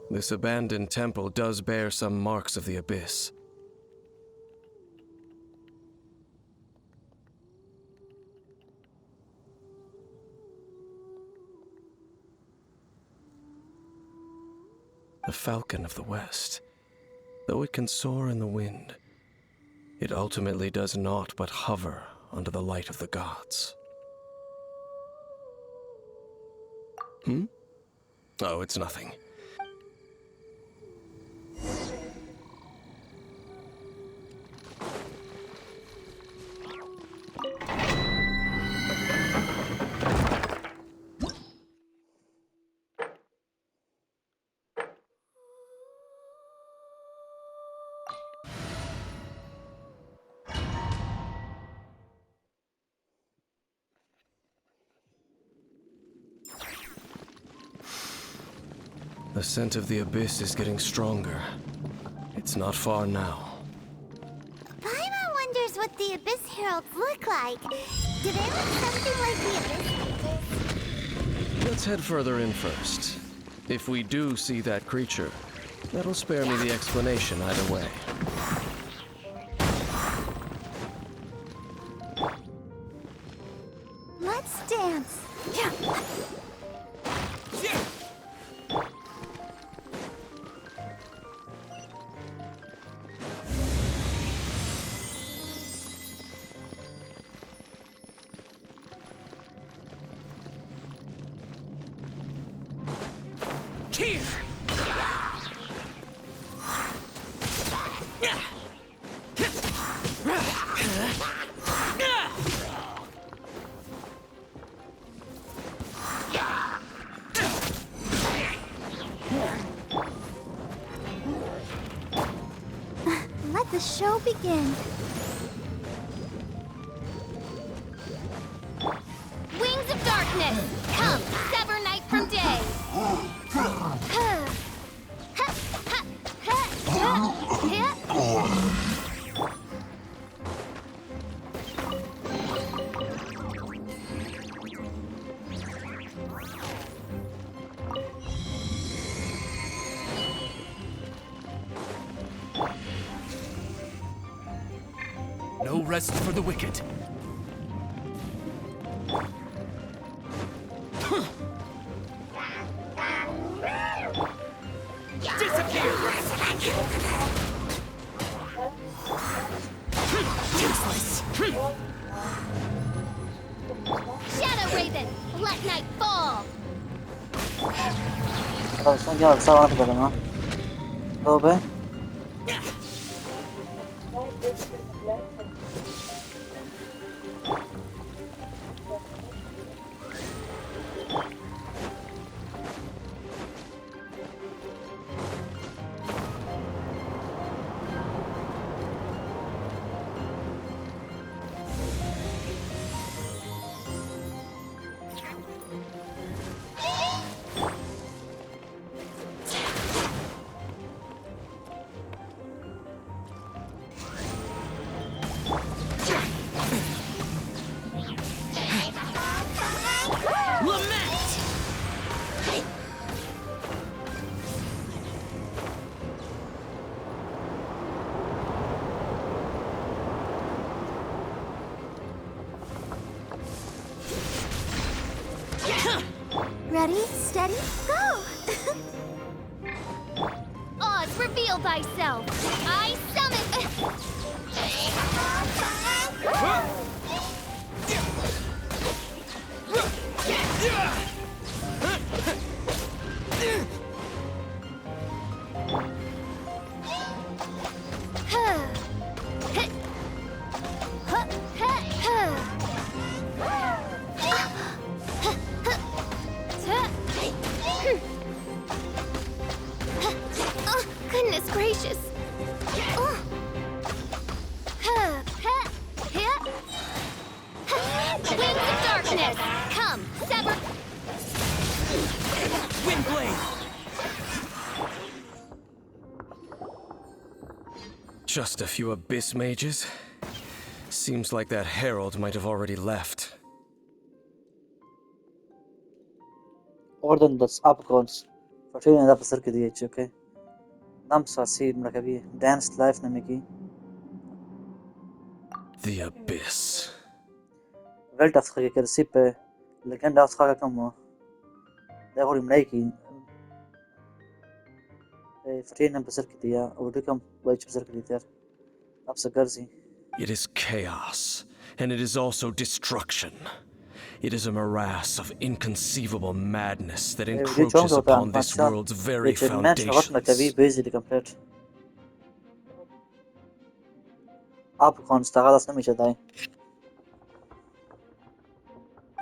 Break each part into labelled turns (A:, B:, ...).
A: This abandoned temple does bear some marks of the abyss. The Falcon of the West. Though it can soar in the wind, it ultimately does naught but hover under the light of the gods. Oh, it's nothing. The scent of the abyss is getting stronger. It's not far now.
B: Paimon wonders what the Abyss Heralds look like. Do they look something like the Abyss Mages?
A: Let's head further in first. If we do see that creature, that'll spare me the explanation either way.
B: Let's dance. Let the show begin.
C: Wings of darkness, come, sever night from day.
D: No rest for the wicked. Disappear! Useless!
C: Shadow Raven, let night fall.
E: Harusnya jangan salah pada mah. Oh, be.
B: Ready, steady, go!
C: Oz, reveal thyself. I summon. Oh, goodness gracious. Wings of darkness, come, sever.
D: Windblade!
A: Just a few abyss mages? Seems like that herald might have already left.
E: Ordern das Abgrunds Facendo da passare che 10, ok? Nam sa si مركبية dance life نمكي
A: The Abyss.
E: Velta afsaka كده سيب legenda afsaka كم ده هو الملاكي facendo passare che dia او دكم بايش passare che dia أبسا كرزي
A: It is chaos, and it is also destruction. It is a morass of inconceivable madness that
E: فيديو تشوم
A: encroaches
E: تو
A: upon
E: تام
A: this
E: فانسا
A: world's very
E: which match غلط نكتبي
A: foundations.
E: basically complete आप कौन استغاث نمي جداي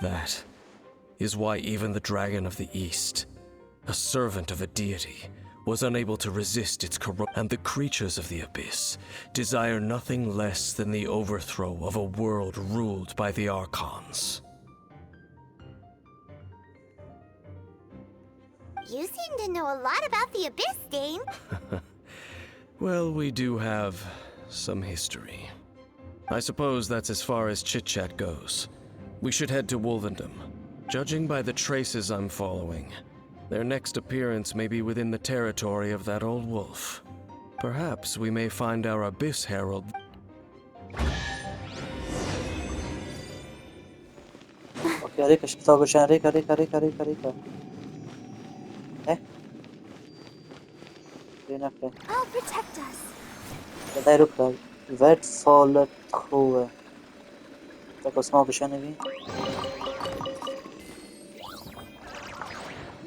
A: That is why even the Dragon of the East, a servant of a deity, was unable to resist its corruption, and the creatures of the Abyss desire nothing less than the overthrow of a world ruled by the Archons.
B: You seem to know a lot about the Abyss, Dane.
A: Well, we do have some history. I suppose that's as far as chit-chat goes. We should head to Wolvendom. Judging by the traces I'm following, their next appearance may be within the territory of that old wolf. Perhaps we may find our Abyss Herald.
E: اوكي ريكا شفتها بشان ريكا ايه هنا اوكي
B: I'll protect us.
E: بداي ركلا فيت فولت هو تاكو اسمه بشان بي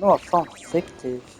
E: نو فان فيكتيف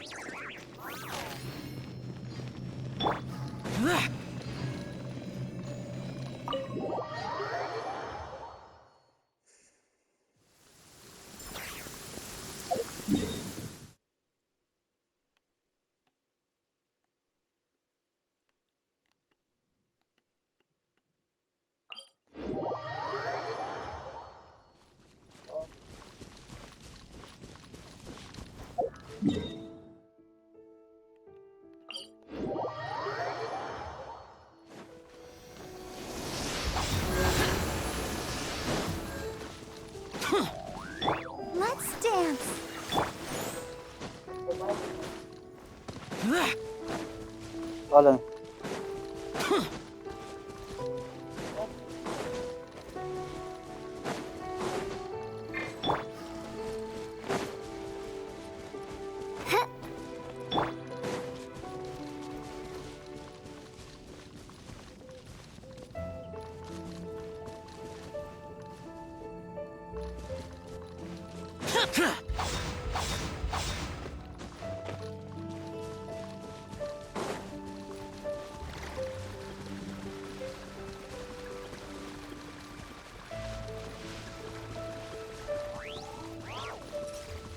B: Let's dance.
E: ولا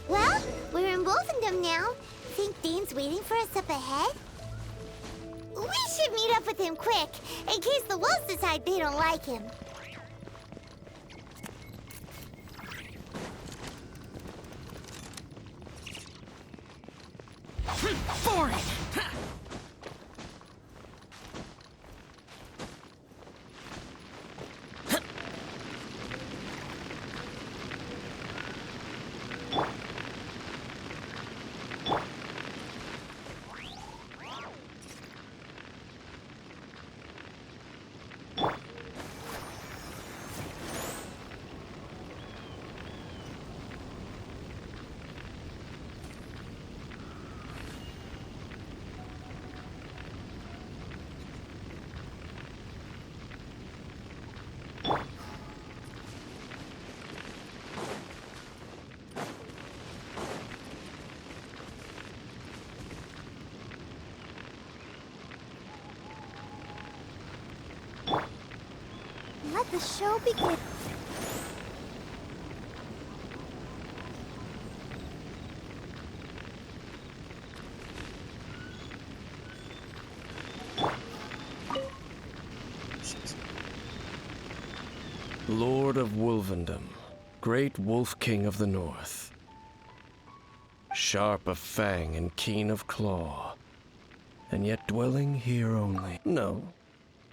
B: Well, we're in Wolfendom now. Think Dane's waiting for us up ahead? We should meet up with him quick, in case the wolves decide they don't like him.
D: Boring!
B: Let the show begin.
A: Lord of Wolvendom, great Wolf King of the North. Sharp of fang and keen of claw, and yet dwelling here only. No,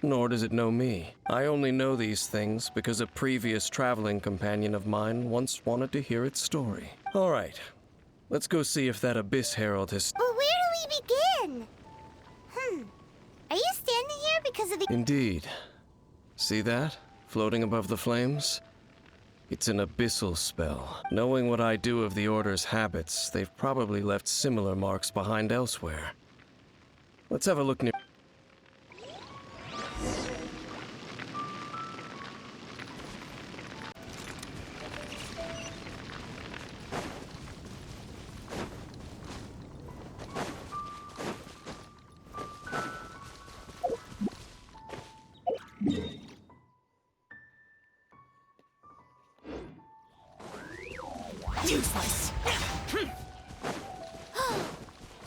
A: nor does it know me. I only know these things because a previous traveling companion of mine once wanted to hear its story. All right, Let's go see if that Abyss Herald has...
B: But where do we begin? Are you standing here because of the...
A: Indeed. See that? Floating above the flames? It's an abyssal spell. Knowing what I do of the Order's habits, they've probably left similar marks behind elsewhere. Let's have a look near...
D: Useless.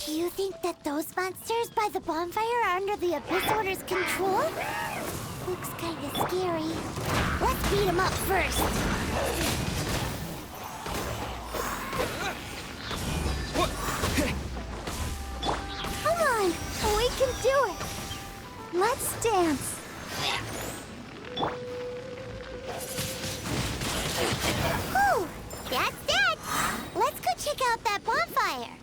B: Do you think that those monsters by the bonfire are under the Abyss Order's control? Looks kinda scary. Let's beat them up first. Come on, we can do it. Let's dance. Whew, that's that. Let's go check out that bonfire.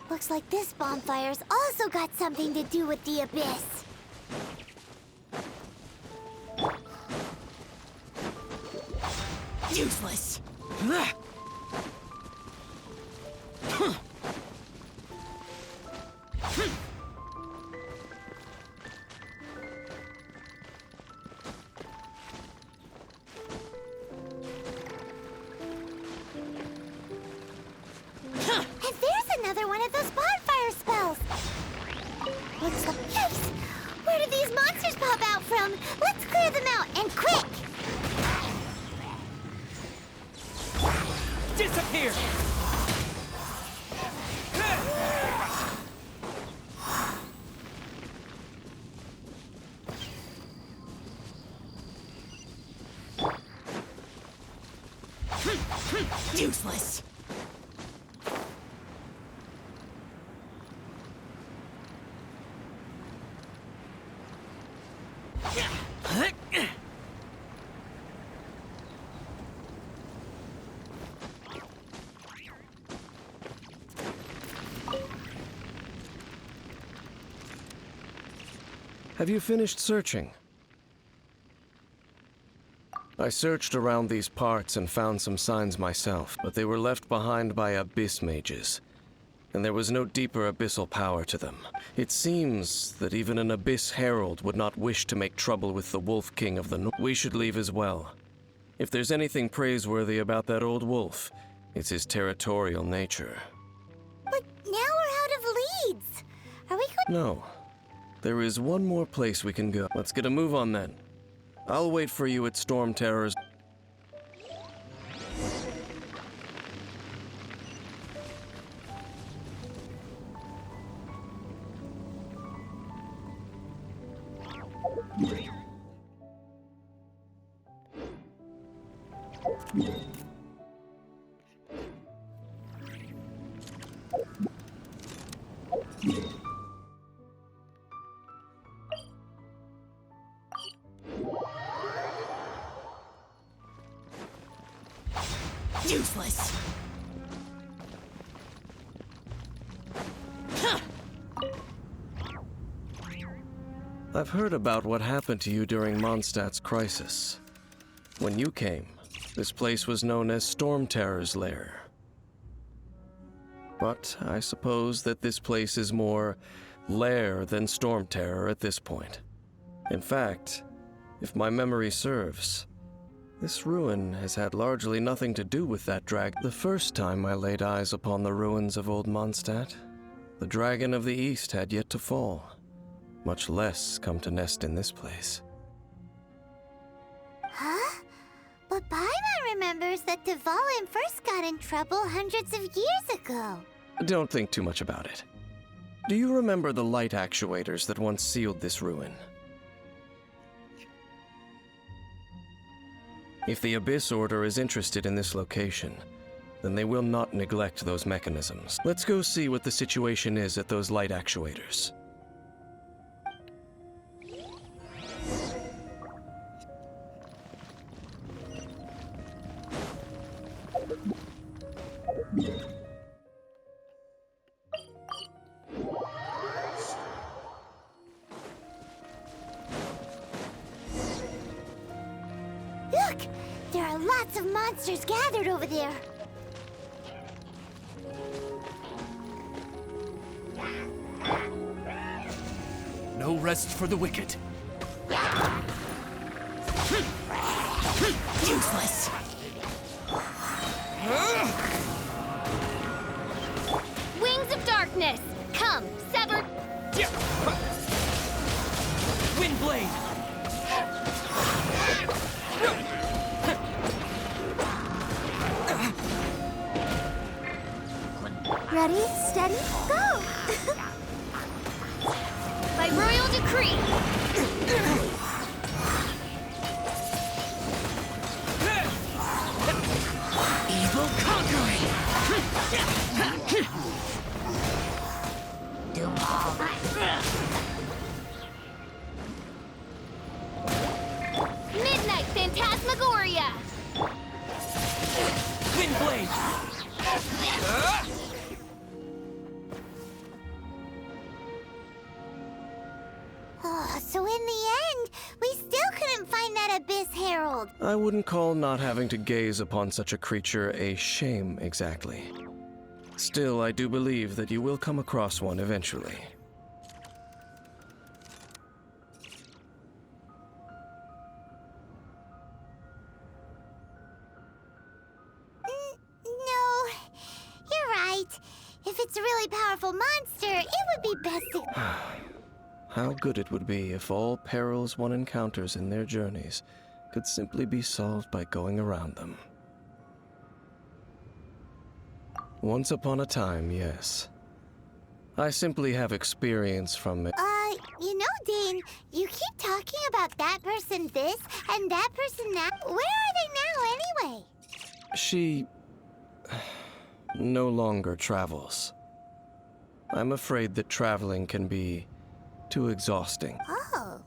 B: Looks like this bonfire's also got something to do with the Abyss.
D: Useless.
B: And there's another one of those bonfire spells. Looks like... Yikes! Where do these monsters pop out from? Let's clear them out, and quick!
D: Disappear. Useless.
A: Have you finished searching? I searched around these parts and found some signs myself, but they were left behind by abyss mages, and there was no deeper abyssal power to them. It seems that even an Abyss Herald would not wish to make trouble with the Wolf King of the North. We should leave as well. If there's anything praiseworthy about that old wolf, it's his territorial nature.
B: But now we're out of leads. Are we going...
A: No. There is one more place we can go. Let's get a move on then. I'll wait for you at Storm Terror's...
D: Useless.
A: I've heard about what happened to you during Mondstadt's crisis. When you came, this place was known as Storm Terror's lair. But I suppose that this place is more lair than Storm Terror at this point. In fact, if my memory serves, this ruin has had largely nothing to do with that dragon. The first time I laid eyes upon the ruins of old Mondstadt, the dragon of the East had yet to fall, much less come to nest in this place.
B: Huh? But Paimon remembers that Dvalin first got in trouble hundreds of years ago.
A: Don't think too much about it. Do you remember the light actuators that once sealed this ruin? If the Abyss Order is interested in this location, then they will not neglect those mechanisms. Let's go see what the situation is at those light actuators.
B: monsters gathered over there.
F: No rest for the wicked.
D: Useless.
C: Wings of darkness, come, sever.
F: Windblade!
B: Ready, steady, go!
C: By royal decree.
D: Evil conquering.
C: Midnight Phantasmagoria.
F: Windblade!
B: Oh, so in the end, we still couldn't find that Abyss Herald.
A: I wouldn't call not having to gaze upon such a creature a shame exactly. Still, I do believe that you will come across one eventually.
B: No, you're right. If it's a really powerful monster, it would be best to...
A: How good it would be if all perils one encounters in their journeys could simply be solved by going around them. Once upon a time, yes. I simply have experience from it.
B: You know, Dane, you keep talking about that person this and that person that. Where are they now, anyway?
A: She no longer travels. I'm afraid that traveling can be too exhausting.
B: Oh,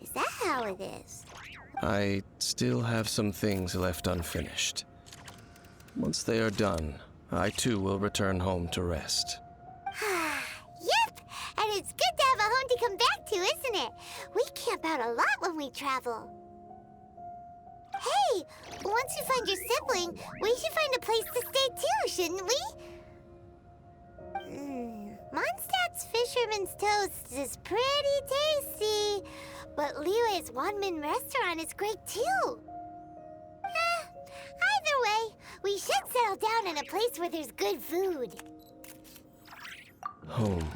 B: is that how it is?
A: I still have some things left unfinished. Once they are done, I too will return home to rest.
B: Yep, and it's good to have a home to come back to, isn't it? We camp out a lot when we travel. Hey, once you find your sibling, we should find a place to stay too, shouldn't we? Mondstadt's Fisherman's Toast is pretty tasty, but Liyue's one-man restaurant is great too. Either way, we should settle down in a place where there's good food.
A: Home.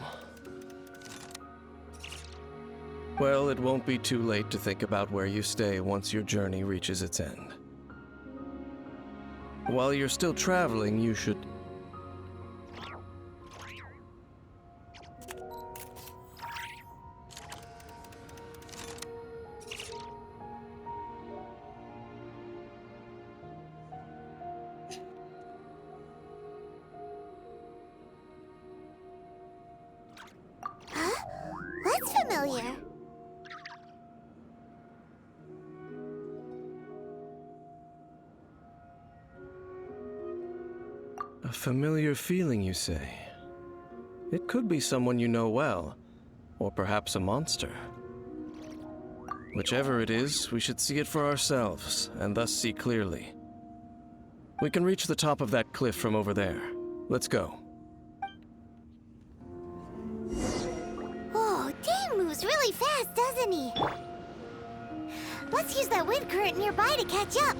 A: Well, it won't be too late to think about where you stay once your journey reaches its end. While you're still traveling, you should...
B: That's familiar.
A: A familiar feeling, you say? It could be someone you know well, or perhaps a monster. Whichever it is, we should see it for ourselves, and thus see clearly. We can reach the top of that cliff from over there. Let's go.
B: Oh, Dane moves really fast, doesn't he? Let's use that wind current nearby to catch up.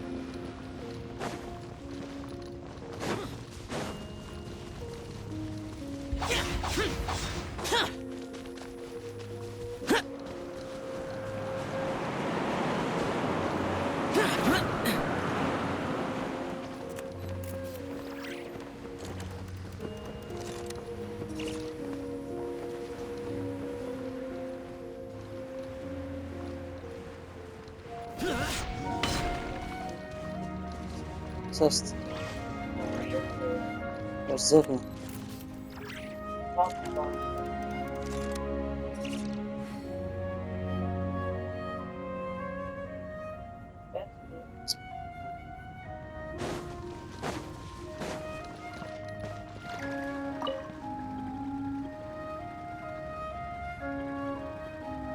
E: Zest. Berserker.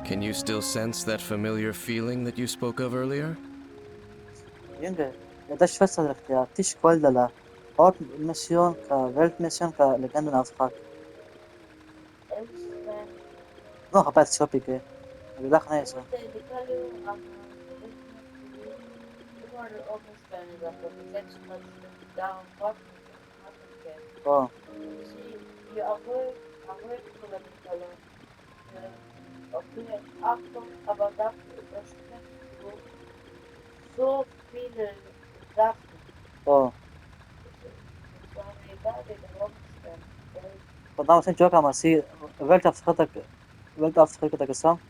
A: Can you still sense that familiar feeling that you spoke of earlier?
E: Junge, das festgelegt, ja. Tisch Qualdala. Hauptmission, Weltmission, Legendenauftrag. No, rapaz, Topic, wir lachen nicht so. Oh, oh. Verdammt, sind Joker, aber sie, Weltauftrag, der gesagt,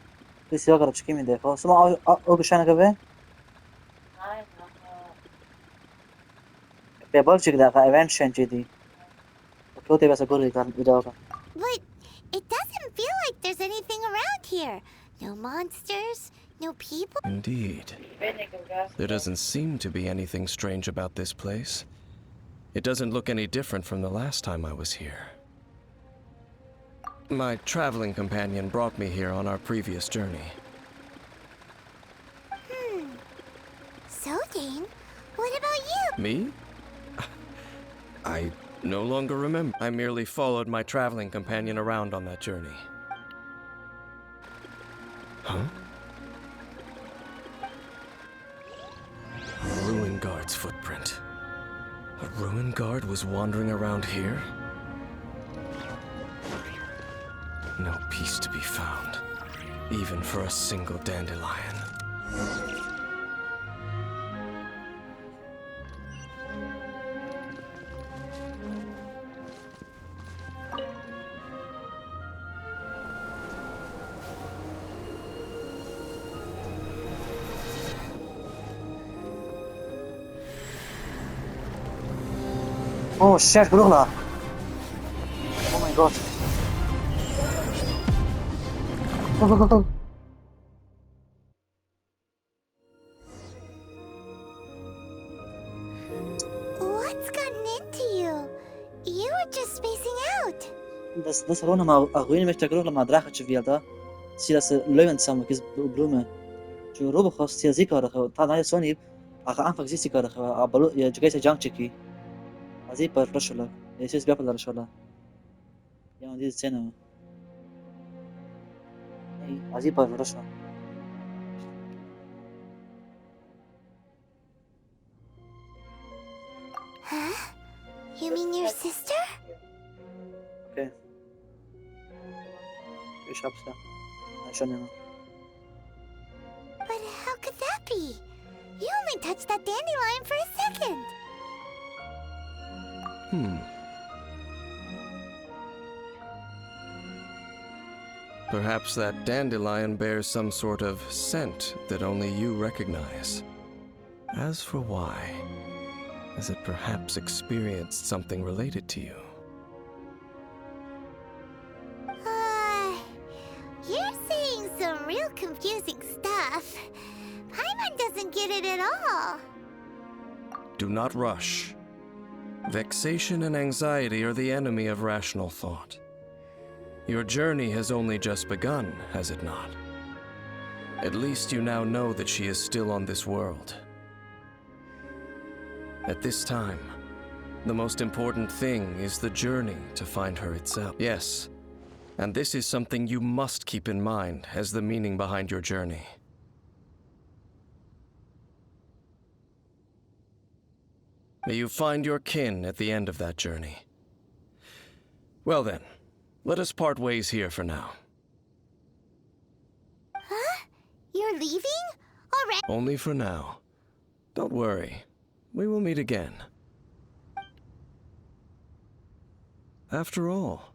E: bis Joker, das Kimi, der, so mal auch geschehen gewesen. Der Bolschik, der Event schon, GD. Okay, der war gut, wieder.
B: But it doesn't feel like there's anything around here. No monsters, no people.
A: Indeed. There doesn't seem to be anything strange about this place. It doesn't look any different from the last time I was here. My traveling companion brought me here on our previous journey.
B: So, Dane, what about you?
A: Me? I no longer remember. I merely followed my traveling companion around on that journey. Huh? A ruin guard's footprint. A ruin guard was wandering around here? No peace to be found, even for a single dandelion.
E: Oh shit, Grula! Oh my god. Go.
B: What's gotten into you? You were just spacing out.
E: Das war nochmal eine Ruine mit der Grula, mal Drache wie da. Sie das Löwen zusammen, das Blume. جو روبو خاص سياسي كاره طبعا هي سوني اخا انفك سياسي كاره ابلو يا جايسه جانكشي ازي بر رشلا يسيس بيابل رشلا يعني دي السنه اي ازي بر رشلا
B: Huh? You mean your sister?
E: اوكي ايش ابسا عشان انا
B: But how could that be? You only touched that dandelion for a second.
A: Perhaps that dandelion bears some sort of scent that only you recognize. As for why, has it perhaps experienced something related to you?
B: You're saying some real confusing stuff. Paimon doesn't get it at all.
A: Do not rush. Vexation and anxiety are the enemy of rational thought. Your journey has only just begun, has it not? At least you now know that she is still on this world. At this time, the most important thing is the journey to find her itself. Yes, and this is something you must keep in mind as the meaning behind your journey. May you find your kin at the end of that journey. Well then, let us part ways here for now.
B: Huh? You're leaving? Already?
A: Only for now. Don't worry. We will meet again. After all,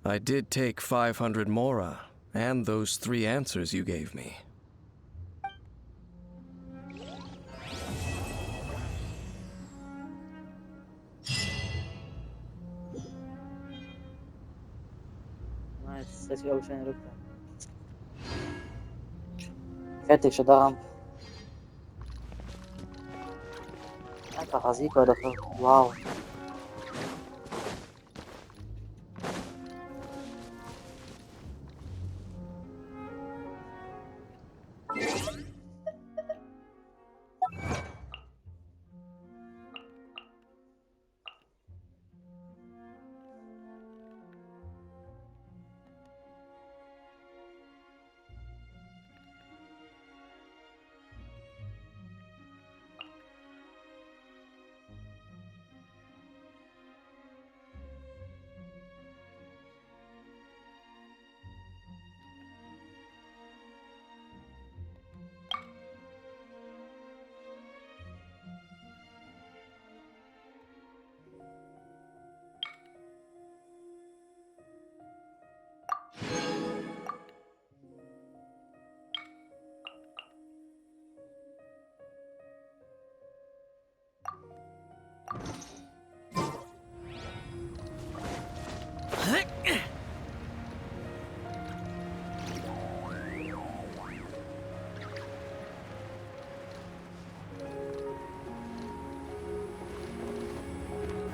A: I did take 500 mora and those 3 answers you gave me.
E: Nice, das ist auch schön rüber. Fertig, schon daran. Einfach Asika oder so. Wow.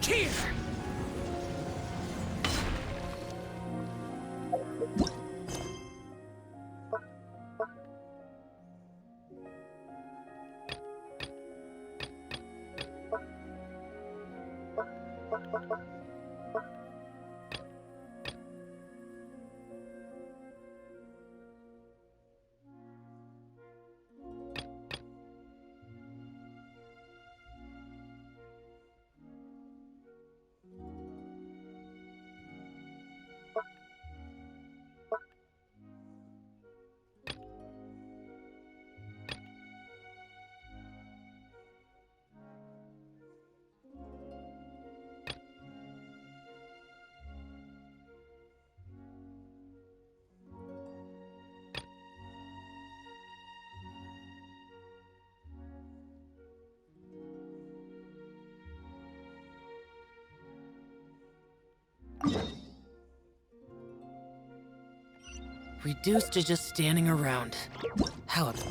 F: Here!
D: Reduced to just standing around. How about...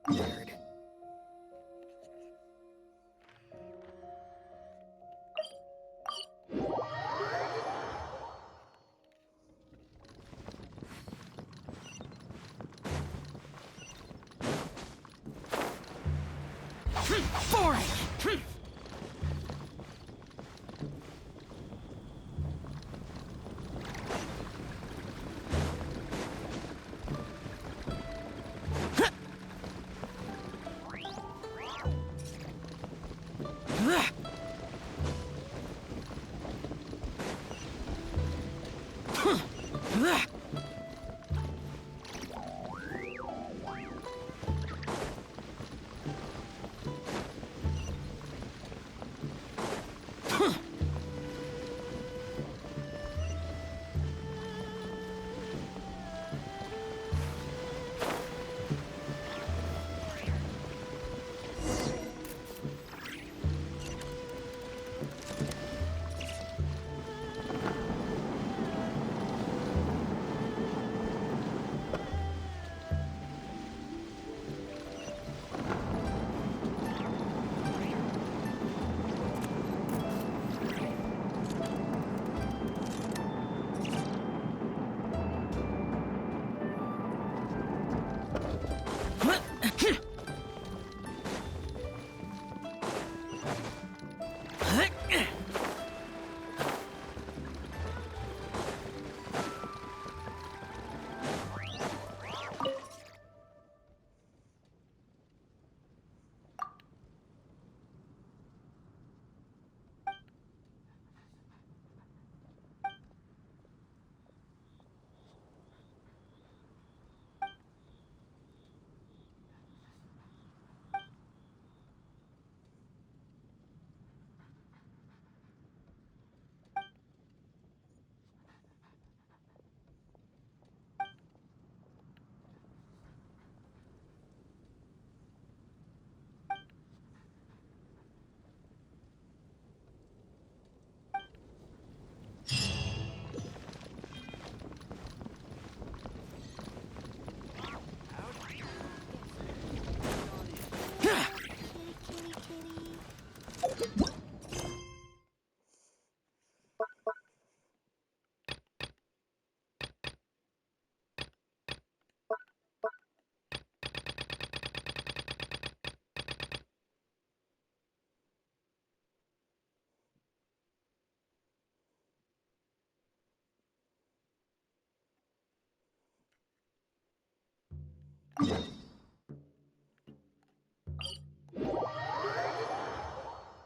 D: Weird.
F: Boring!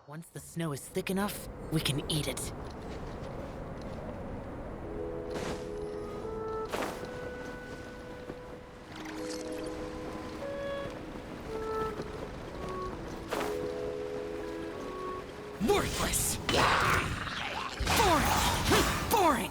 D: Once the snow is thick enough, we can eat it.
F: Worthless!
D: Boring! Boring!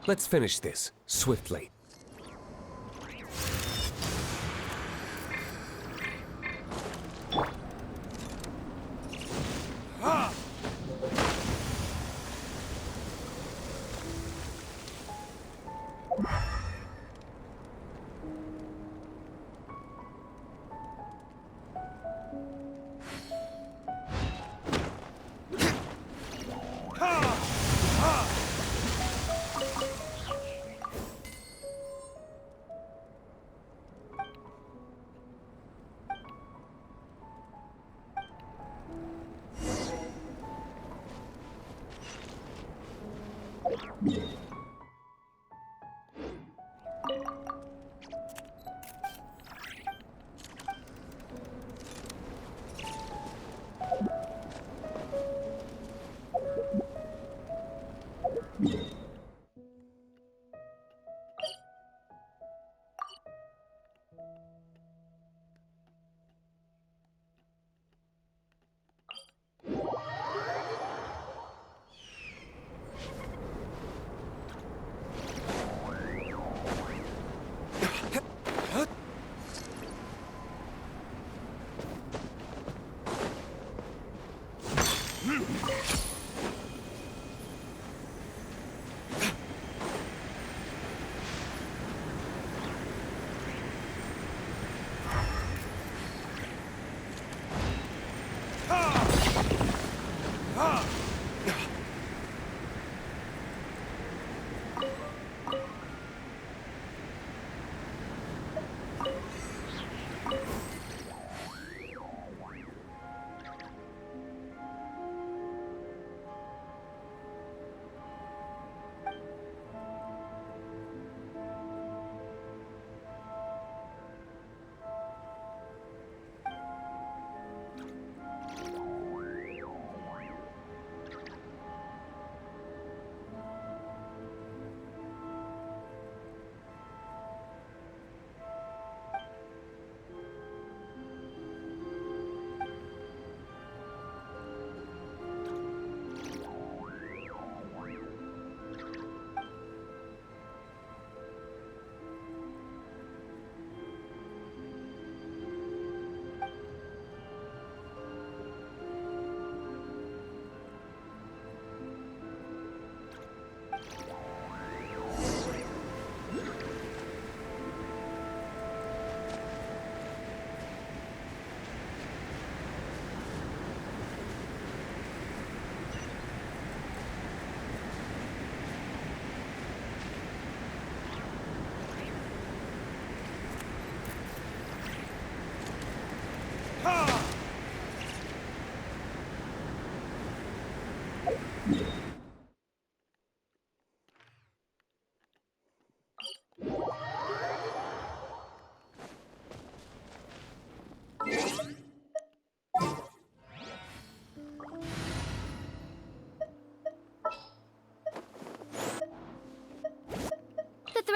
G: Let's finish this, swiftly.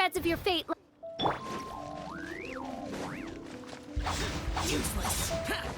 C: threads of your fate.
F: Useless. Ha!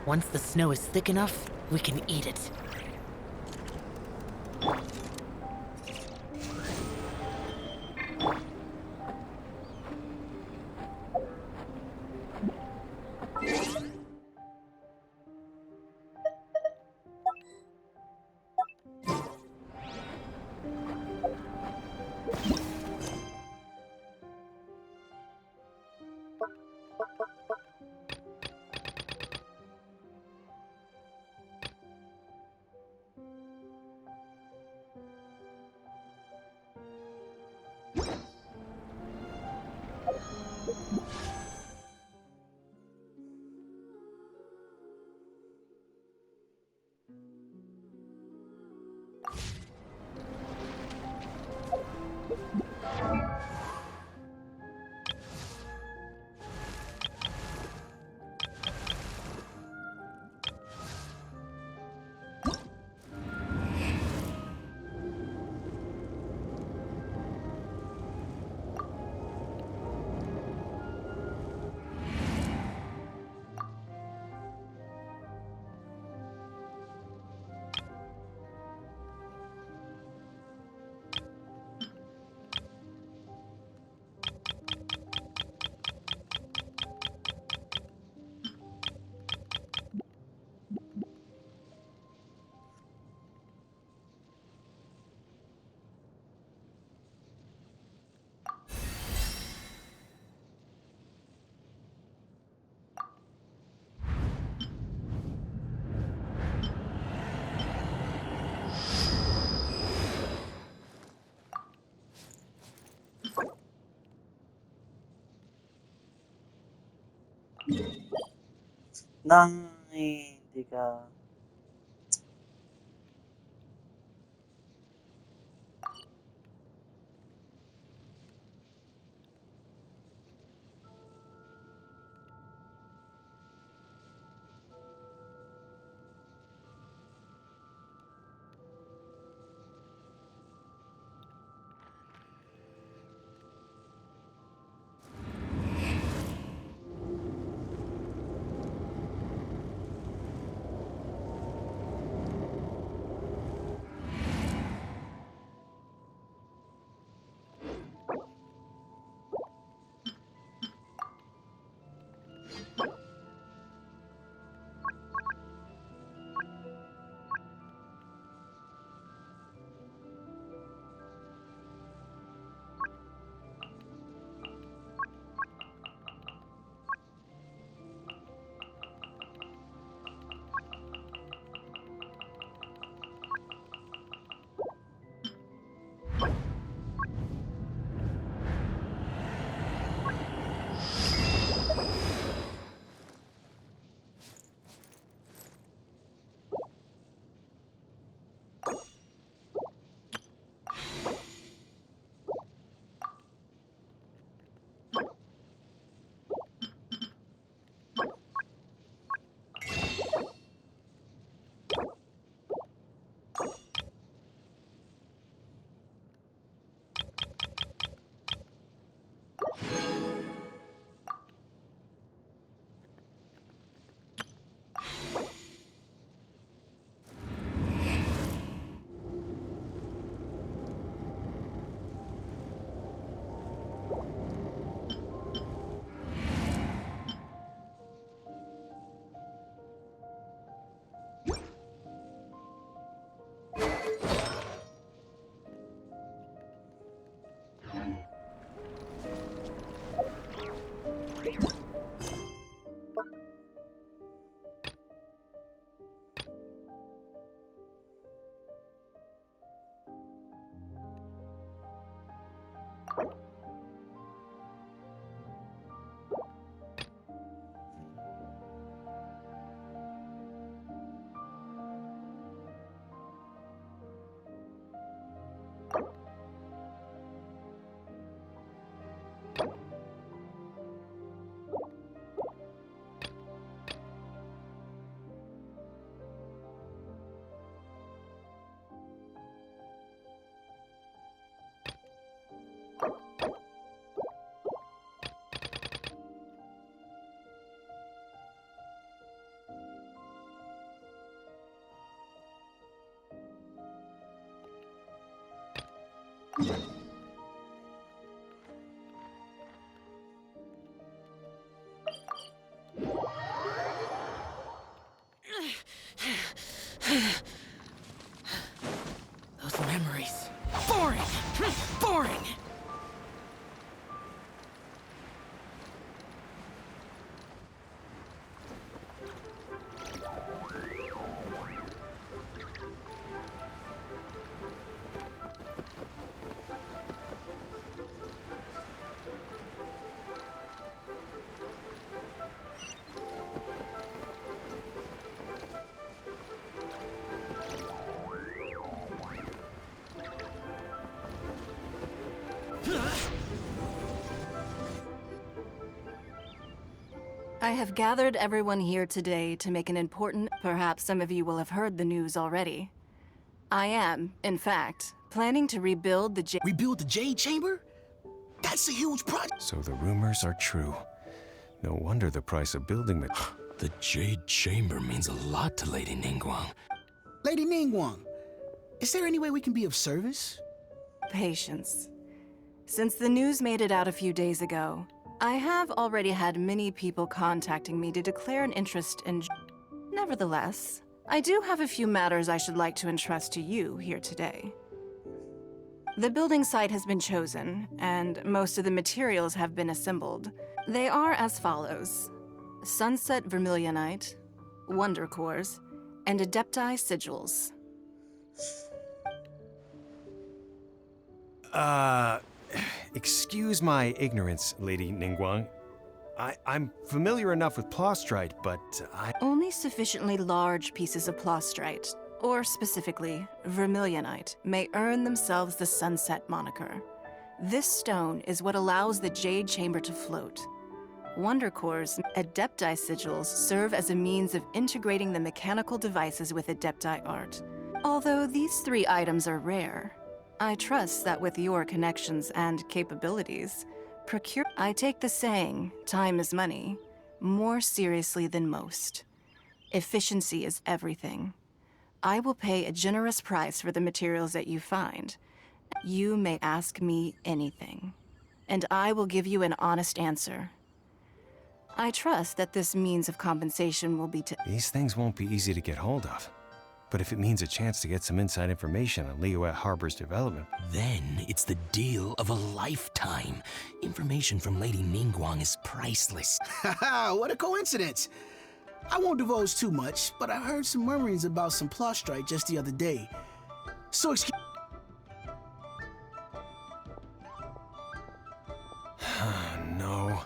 D: Once the snow is thick enough, we can eat it.
E: Nang hindi ka...
D: Those memories. Boring! Boring!
H: I have gathered everyone here today to make an important, perhaps some of you will have heard the news already. I am, in fact, planning to rebuild the
F: Rebuild the Jade Chamber? That's a huge project.
G: So the rumors are true. No wonder the price of building it.
I: The Jade Chamber means a lot to Lady Ningguang.
F: Lady Ningguang, is there any way we can be of service?
H: Patience. Since the news made it out a few days ago, I have already had many people contacting me to declare an interest in... Nevertheless, I do have a few matters I should like to entrust to you here today. The building site has been chosen, and most of the materials have been assembled. They are as follows: Sunset Vermilionite, Wonder Cores, and Adepti Sigils.
G: Excuse my ignorance, Lady Ningguang. I'm familiar enough with Plostrite, but
H: Only sufficiently large pieces of Plostrite, or specifically, Vermilionite, may earn themselves the Sunset moniker. This stone is what allows the Jade Chamber to float. Wonder Cores, Adepti Sigils serve as a means of integrating the mechanical devices with Adepti art. Although these three items are rare, I trust that with your connections and capabilities, I take the saying, time is money, more seriously than most. Efficiency is everything. I will pay a generous price for the materials that you find. You may ask me anything, and I will give you an honest answer. I trust that this means of compensation will be
G: these things won't be easy to get hold of. But if it means a chance to get some inside information on Liyue Harbor's development...
I: Then it's the deal of a lifetime. Information from Lady Ningguang is priceless.
F: Haha, what a coincidence. I won't divulge too much, but I heard some murmurings about some Plostrite just the other day. So excuse...
G: No.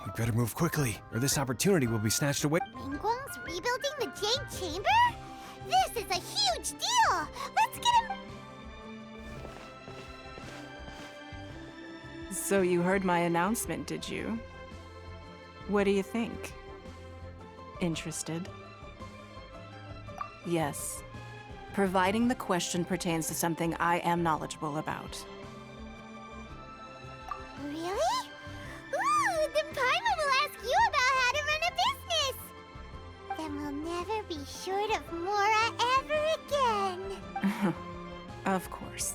G: We better move quickly, or this opportunity will be snatched away.
B: Ningguang's rebuilding the Jade Chamber? This is a huge deal! Let's get him...
H: So you heard my announcement, did you? What do you think? Interested? Yes. Providing the question pertains to something I am knowledgeable about.
B: Really? Ooh, then Paimon will ask you about how to run a business! Then we'll never be short of Mora ever again!
H: Of course.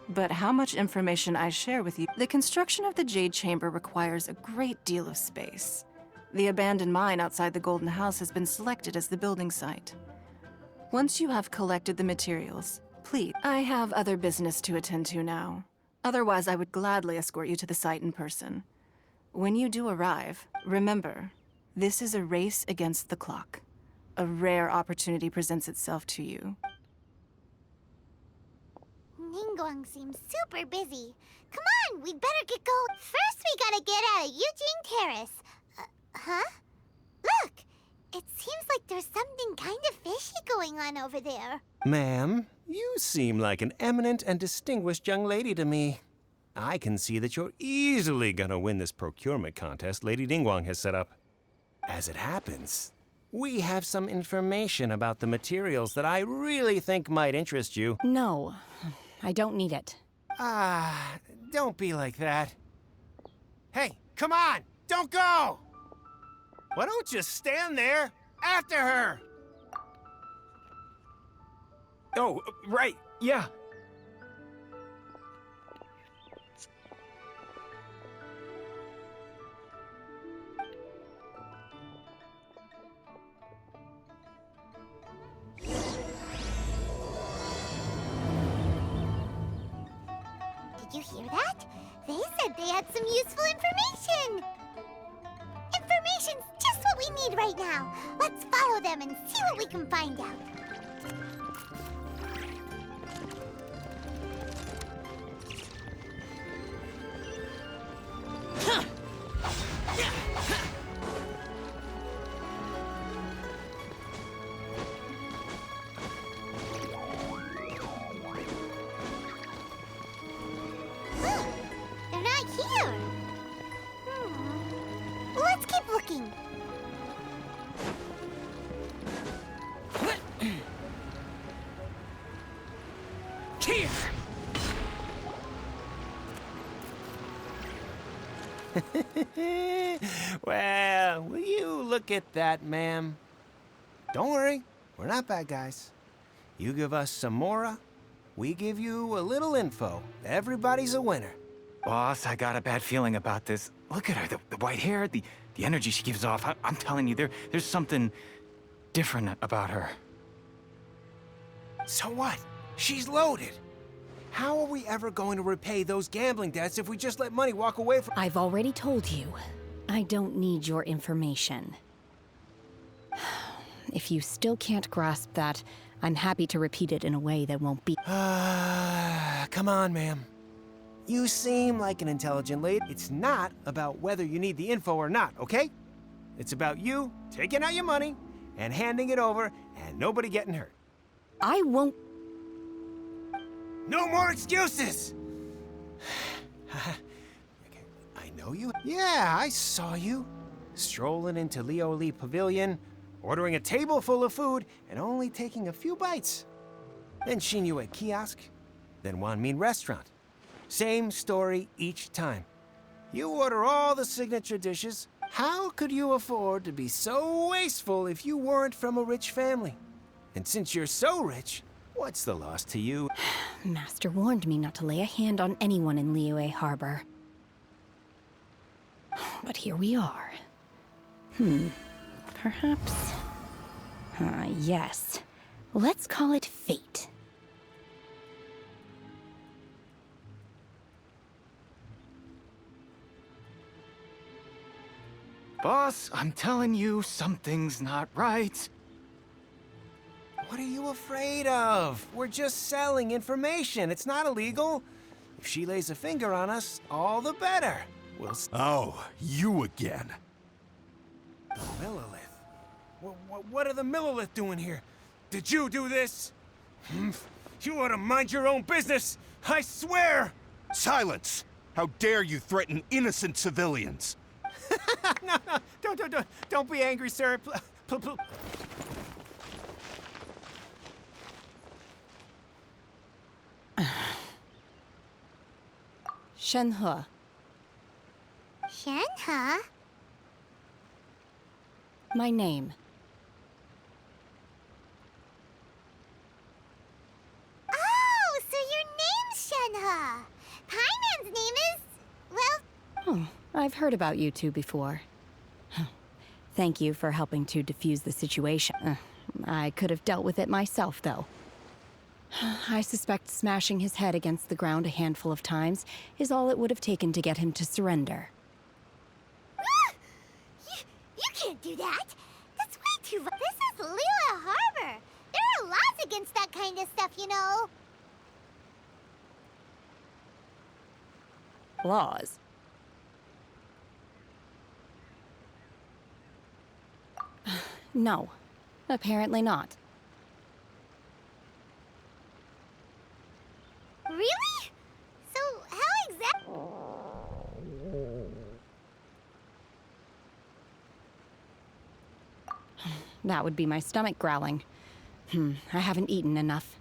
H: But how much information I share with you... The construction of the Jade Chamber requires a great deal of space. The abandoned mine outside the Golden House has been selected as the building site. Once you have collected the materials, please... I have other business to attend to now. Otherwise, I would gladly escort you to the site in person. When you do arrive, remember, this is a race against the clock. A rare opportunity presents itself to you.
B: Ningguang Ningguang seems super busy. Come on, we'd better get going. First, we gotta get out of Eugene Terrace. Huh? Look! It seems like there's something kind of fishy going on over there.
G: Ma'am, you seem like an eminent and distinguished young lady to me. I can see that you're easily gonna win this procurement contest Lady Ningguang has set up. As it happens, we have some information about the materials that I really think might interest you.
J: No, I don't need it.
G: Don't be like that. Hey, come on! Don't go! Why don't you stand there after her?
K: Oh, right, yeah.
B: Did you hear that? They said they had some useful information. Information's just what we need right now. Let's follow them and see what we can find out. They're not here. Let's keep looking.
G: Well, will you look at that, ma'am? Don't worry, we're not bad guys. You give us some mora, we give you a little info. Everybody's a winner.
K: Boss, I got a bad feeling about this. Look at her, the white hair, the energy she gives off. I'm telling you, there's something different about her.
G: So what? She's loaded. How are we ever going to repay those gambling debts if we just let money walk away from—
J: I've already told you, I don't need your information. If you still can't grasp that, I'm happy to repeat it in a way that won't be—
G: Come on, ma'am. You seem like an intelligent lady. It's not about whether you need the info or not, okay? It's about you taking out your money and handing it over and nobody getting hurt.
J: I won't—
G: No more excuses! I know you. Yeah, I saw you. Strolling into Leo Lee Pavilion, ordering a table full of food, and only taking a few bites. Then Shinyu kiosk, then Wanmin restaurant. Same story each time. You order all the signature dishes. How could you afford to be so wasteful if you weren't from a rich family? And since you're so rich, what's the loss to you?
J: Master warned me not to lay a hand on anyone in Liyue Harbor. But here we are. Perhaps... yes. Let's call it fate.
K: Boss, I'm telling you, something's not right.
G: What are you afraid of? We're just selling information. It's not illegal. If she lays a finger on us, all the better. We'll—
L: Oh, you again.
G: The Millilith. What are the Millilith doing here? Did you do this? You ought to mind your own business. I swear!
L: Silence! How dare you threaten innocent civilians?
G: No, don't be angry, sir.
J: Shenhe.
B: Shenhe?
J: My name.
B: Oh, so your name's Shenhe. Paiman's name is... well...
J: Oh, I've heard about you two before. Thank you for helping to defuse the situation. I could have dealt with it myself, though. I suspect smashing his head against the ground a handful of times is all it would have taken to get him to surrender.
B: You can't do that. That's way too... This is Liyue Harbor. There are laws against that kind of stuff, you know.
J: Laws. No, apparently not.
B: Really? So, how exactly?
J: That would be my stomach growling. I haven't eaten enough.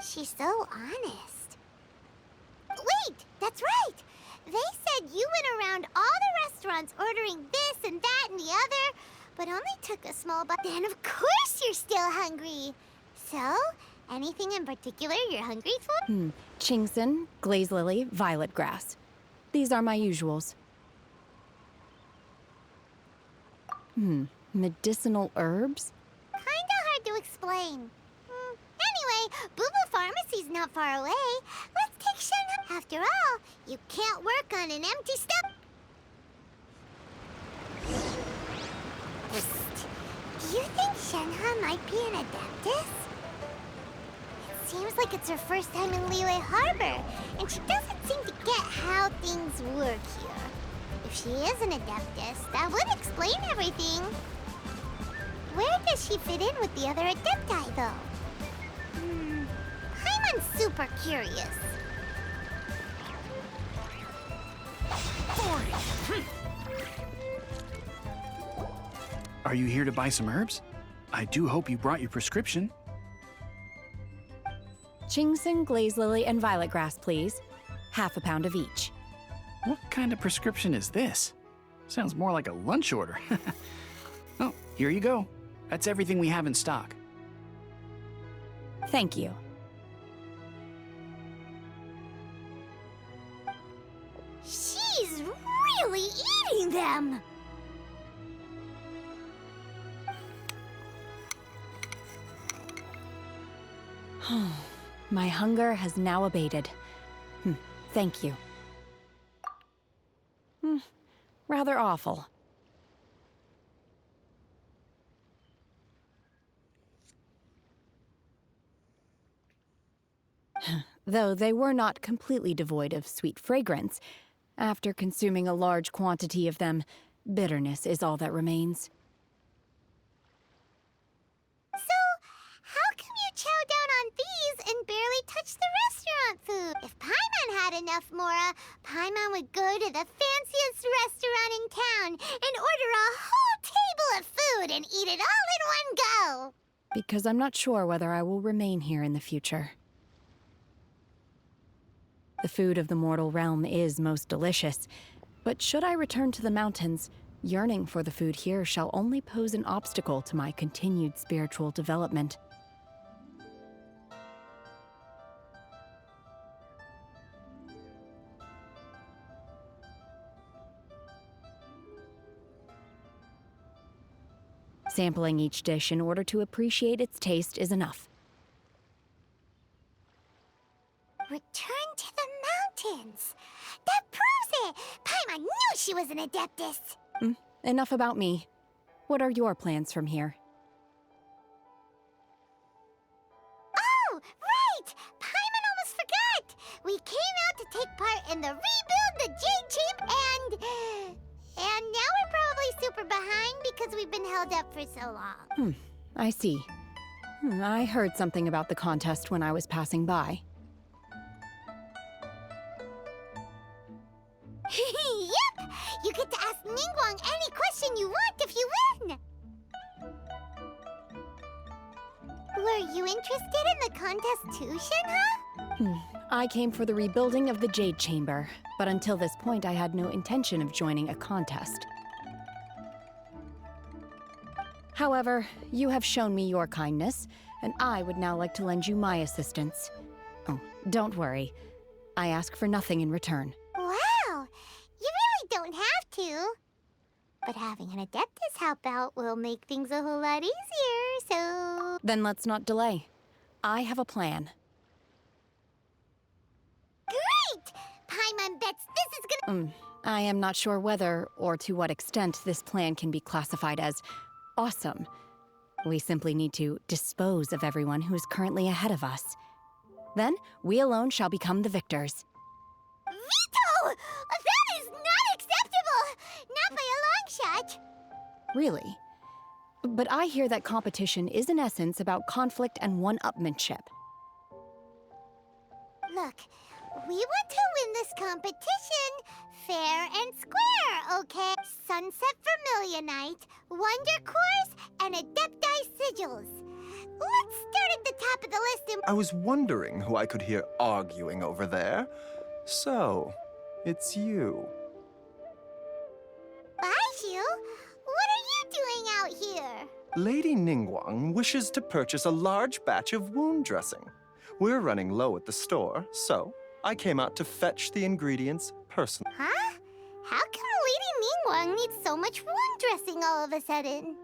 B: She's so honest. Wait, that's right! They said you went around all the restaurants ordering this and that and the other, but only took a small bite. Then of course you're still hungry. So, anything in particular you're hungry for?
J: Chingson, glaze lily, violet grass. These are my usuals. Medicinal herbs?
B: Kinda hard to explain. Anyway, Boo Boo Pharmacy's not far away. Let's take Shenhe. After all, you can't work on an empty stomach. Do you think Shenhe might be an Adeptus? It seems like it's her first time in Liyue Harbor, and she doesn't seem to get how things work here. If she is an Adeptus, that would explain everything. Where does she fit in with the other Adepti, though? I'm super curious.
M: Are you here to buy some herbs? I do hope you brought your prescription.
J: Chingson, glaze lily, and violet grass, please. Half a pound of each.
M: What kind of prescription is this? Sounds more like a lunch order. Oh, here you go. That's everything we have in stock.
J: Thank you.
B: She's really eating them!
J: My hunger has now abated. Thank you. Rather awful. Though they were not completely devoid of sweet fragrance, after consuming a large quantity of them, bitterness is all that remains.
B: So, how come you chow down on these and barely touch the restaurant food? If Paimon had enough Mora, Paimon would go to the fanciest restaurant in town and order a whole table of food and eat it all in one go.
J: Because I'm not sure whether I will remain here in the future. The food of the mortal realm is most delicious, but should I return to the mountains, yearning for the food here shall only pose an obstacle to my continued spiritual development. Sampling each dish in order to appreciate its taste is enough.
B: Return to the mountains. That proves it. Paimon knew she was an Adeptus.
J: Enough about me. What are your plans from here?
B: Oh, right! Paimon almost forgot! We came out to take part in the Rebuild the Jade Chamber and now we're probably super behind because we've been held up for so long.
J: I see. I heard something about the contest when I was passing by.
B: Yep! You get to ask Ningguang any question you want if you win! Were you interested in the contest too, Shenhe?
J: I came for the rebuilding of the Jade Chamber, but until this point I had no intention of joining a contest. However, you have shown me your kindness, and I would now like to lend you my assistance. Oh, don't worry. I ask for nothing in return.
B: Wow! You really don't have to. But having an Adeptus help out will make things a whole lot easier, so...
J: Then let's not delay. I have a plan.
B: Great! Paimon bets this is gonna...
J: I am not sure whether or to what extent this plan can be classified as awesome. We simply need to dispose of everyone who is currently ahead of us. Then, we alone shall become the victors.
B: Veto! That is not acceptable! Not by a long shot!
J: Really? But I hear that competition is in essence about conflict and one-upmanship.
B: Look, we want to win this competition fair and square, okay? Sunset Vermilionite, Wonder Cores, and Adepti Sigils. Let's start at the top of the list and...
N: I was wondering who I could hear arguing over there. So, it's you.
B: Baiju? What are you doing out here?
N: Lady Ningguang wishes to purchase a large batch of wound dressing. We're running low at the store, so I came out to fetch the ingredients personally.
B: Huh? How come Lady Ningguang needs so much wound dressing all of a sudden?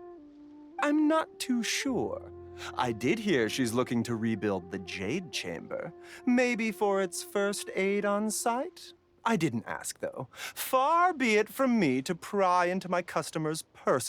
N: I'm not too sure. I did hear she's looking to rebuild the Jade Chamber. Maybe for its first aid on site? I didn't ask, though. Far be it from me to pry into my customers' personal